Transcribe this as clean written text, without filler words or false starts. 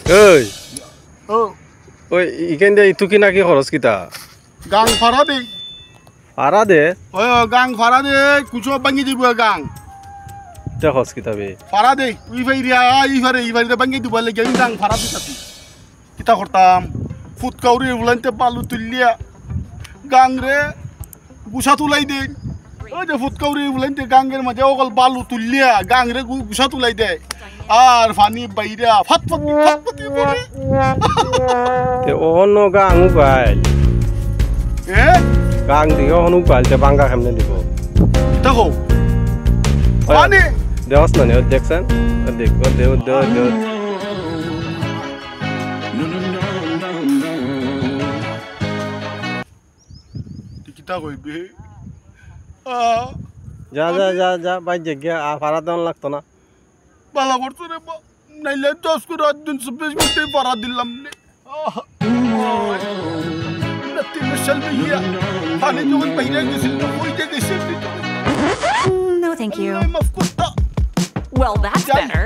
ওই ও ওই ইকেন দে ইতু কি নাকি খরচ কিতা গাং ভাড়া দে ভাড়া দে ওই গাং ভাড়া দে কুচো ভাঙি দিব গাং তে খরচ কিতা বে ভাড়া দে উই ভাইরিয়া ই ভাইরে ভাঙি দিব লাগে গাং ভাড়া দিতাছি কিতা করতাম ফুটকাউরি উলাইতে বালু তুলিয়া গাং রে গুছা তুলাই দে ওই যে ফুটকাউরি উলাইতে গাঙ্গের মাঝে অকল বালু তুলিয়া গাং রে গুছা তুলাই দে আর পানি বাইরা ফাটফাটি পড়ে তে অন্য গাং উপাইল এ গাং দিকে অন্য উপাইল তে বাঙ্গা কেমনে দিব দেখো পানি দেওয়াস না নে দেখছেন দেখ দেও দেও দেও কিতা কইবে যা যা যা যা বাই গিয়া আর ভাড়া দেওয়ান লাগতো না বালা করছো রে নাইলে 10 করে 24 মিনিটে ভাড়া দিলাম নে নাতি মশাল ভাইয়া পানি যখন বাইরে গেছিল তো ওই যে গেছিল No, thank you. মাফ করতা Well, that's better.